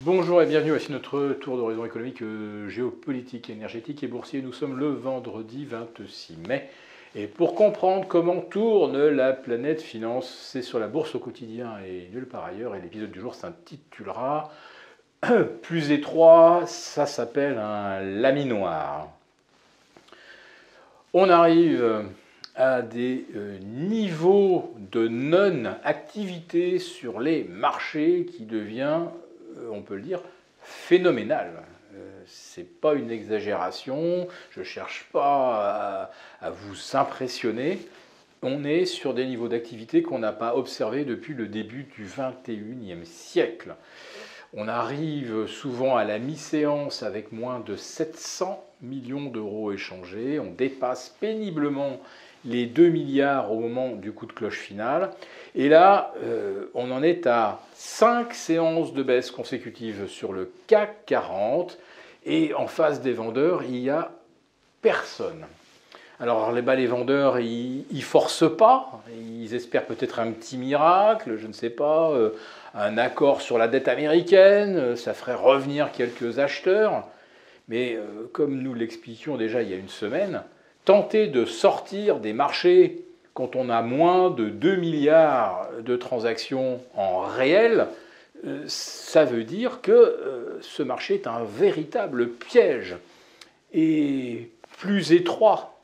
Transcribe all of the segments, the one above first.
Bonjour et bienvenue, voici notre tour d'horizon économique, géopolitique, énergétique et boursier. Nous sommes le vendredi 26 mai. Et pour comprendre comment tourne la planète finance, c'est sur la bourse au quotidien et nulle part ailleurs. Et l'épisode du jour s'intitulera Plus étroit, ça s'appelle un laminoir. On arrive à des niveaux de non-activité sur les marchés qui devient, on peut le dire, phénoménal. C'est pas une exagération, je ne cherche pas à vous impressionner. On est sur des niveaux d'activité qu'on n'a pas observés depuis le début du XXIe siècle. On arrive souvent à la mi-séance avec moins de 700 millions d'euros échangés. On dépasse péniblement les 2 milliards au moment du coup de cloche final. Et là, on en est à 5 séances de baisse consécutives sur le CAC 40. Et en face des vendeurs, il n'y a personne. Alors les vendeurs, ils ne forcent pas, ils espèrent peut-être un petit miracle, je ne sais pas, un accord sur la dette américaine, ça ferait revenir quelques acheteurs. Mais comme nous l'expliquions déjà il y a une semaine, tenter de sortir des marchés quand on a moins de 2 milliards de transactions en réel, ça veut dire que ce marché est un véritable piège. Et plus étroit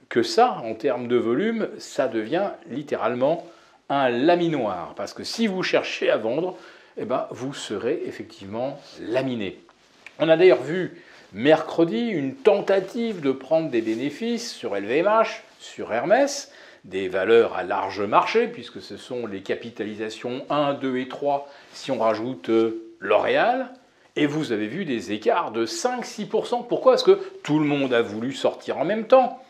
que ça, en termes de volume, ça devient littéralement un laminoir. Parce que si vous cherchez à vendre, eh ben, vous serez effectivement laminé. On a d'ailleurs vu mercredi une tentative de prendre des bénéfices sur LVMH, sur Hermès, des valeurs à large marché, puisque ce sont les capitalisations 1, 2 et 3, si on rajoute L'Oréal. Et vous avez vu des écarts de 5-6%. Pourquoi ? Parce que tout le monde a voulu sortir en même temps.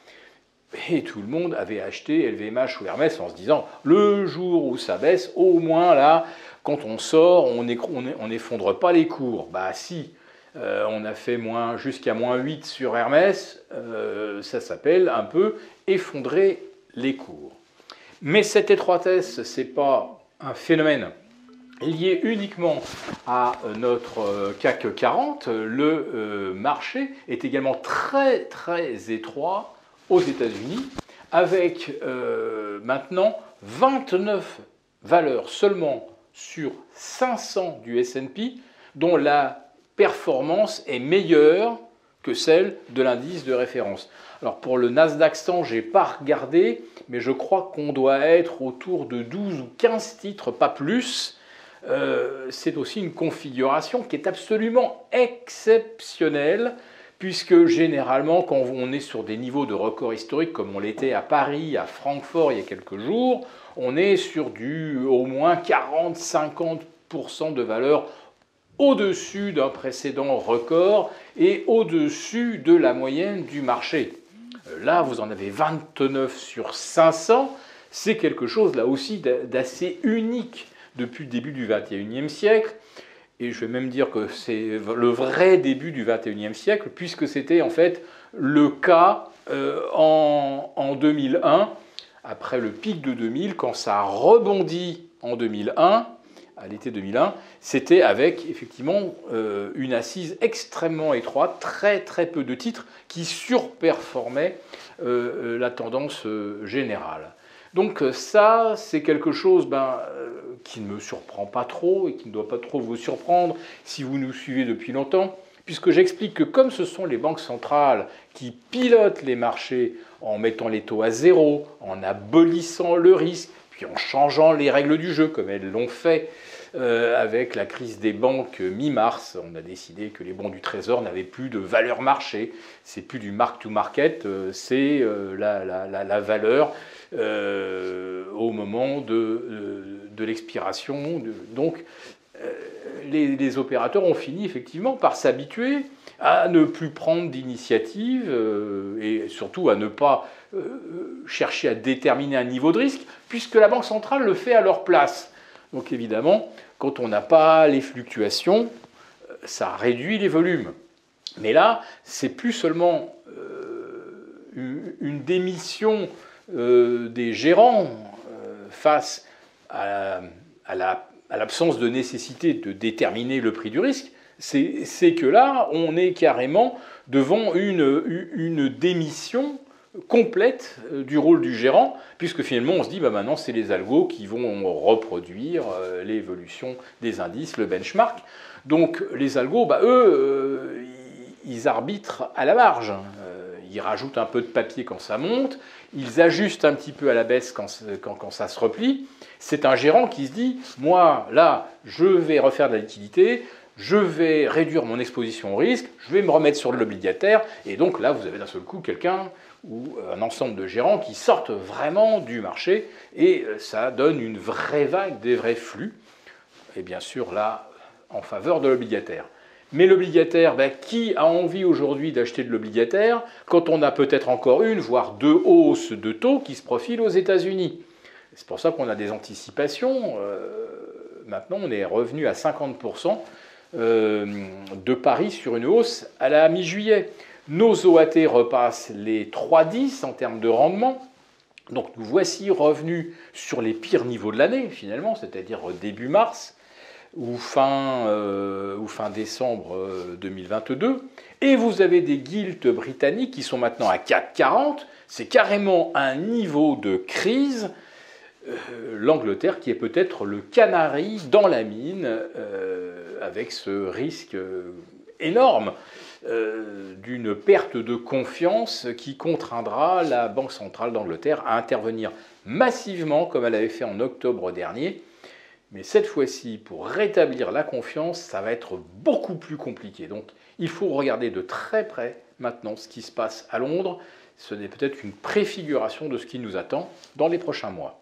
Et tout le monde avait acheté LVMH ou Hermès en se disant le jour où ça baisse, au moins là, quand on sort, on n'effondre pas les cours. Bah si, on a fait jusqu'à moins 8 sur Hermès, ça s'appelle un peu effondrer les cours. Mais cette étroitesse, ce n'est pas un phénomène lié uniquement à notre CAC 40. Le marché est également très très étroit aux États-Unis, avec maintenant 29 valeurs seulement sur 500 du S&P, dont la performance est meilleure que celle de l'indice de référence. Alors pour le Nasdaq 100, je n'ai pas regardé, mais je crois qu'on doit être autour de 12 ou 15 titres, pas plus. C'est aussi une configuration qui est absolument exceptionnelle, puisque généralement, quand on est sur des niveaux de record historiques, comme on l'était à Paris, à Francfort il y a quelques jours, on est sur au moins 40-50% de valeur au-dessus d'un précédent record et au-dessus de la moyenne du marché. Là, vous en avez 29 sur 500, c'est quelque chose là aussi d'assez unique depuis le début du XXIe siècle. Et je vais même dire que c'est le vrai début du XXIe siècle, puisque c'était en fait le cas en 2001, après le pic de 2000, quand ça a rebondi en 2001, à l'été 2001, c'était avec effectivement une assise extrêmement étroite, très très peu de titres qui surperformaient la tendance générale. Donc ça, c'est quelque chose qui ne me surprend pas trop et qui ne doit pas trop vous surprendre si vous nous suivez depuis longtemps, puisque j'explique que comme ce sont les banques centrales qui pilotent les marchés en mettant les taux à zéro, en abolissant le risque, puis en changeant les règles du jeu, comme elles l'ont fait avec la crise des banques mi-mars, on a décidé que les bons du Trésor n'avaient plus de valeur marché, c'est plus du mark-to-market, c'est la valeur au moment de l'expiration. Donc les opérateurs ont fini effectivement par s'habituer à ne plus prendre d'initiative et surtout à ne pas chercher à déterminer un niveau de risque, puisque la Banque centrale le fait à leur place. Donc évidemment, quand on n'a pas les fluctuations, ça réduit les volumes. Mais là, c'est plus seulement une démission des gérants face à la à l'absence de nécessité de déterminer le prix du risque, c'est que là, on est carrément devant une démission complète du rôle du gérant, puisque finalement on se dit bah maintenant c'est les algos qui vont reproduire l'évolution des indices, le benchmark. Donc les algos, bah, eux, ils arbitrent à la marge. Ils rajoutent un peu de papier quand ça monte, ils ajustent un petit peu à la baisse quand ça se replie. C'est un gérant qui se dit, moi là, je vais refaire de la liquidité, je vais réduire mon exposition au risque, je vais me remettre sur l'obligataire, et donc là, vous avez d'un seul coup quelqu'un ou un ensemble de gérants qui sortent vraiment du marché, et ça donne une vraie vague, des vrais flux, et bien sûr là, en faveur de l'obligataire. Mais l'obligataire, ben, qui a envie aujourd'hui d'acheter de l'obligataire quand on a peut-être encore une, voire deux hausses de taux qui se profilent aux États-Unis? C'est pour ça qu'on a des anticipations. Maintenant, on est revenu à 50% de paris sur une hausse à la mi-juillet. Nos OAT repassent les 3,10 en termes de rendement. Donc nous voici revenus sur les pires niveaux de l'année, finalement, c'est-à-dire début mars ou fin décembre 2022. Et vous avez des gilts britanniques qui sont maintenant à 4,40. C'est carrément un niveau de crise. L'Angleterre qui est peut-être le canari dans la mine avec ce risque énorme d'une perte de confiance qui contraindra la Banque centrale d'Angleterre à intervenir massivement comme elle avait fait en octobre dernier. Mais cette fois-ci, pour rétablir la confiance, ça va être beaucoup plus compliqué. Donc il faut regarder de très près maintenant ce qui se passe à Londres. Ce n'est peut-être qu'une préfiguration de ce qui nous attend dans les prochains mois.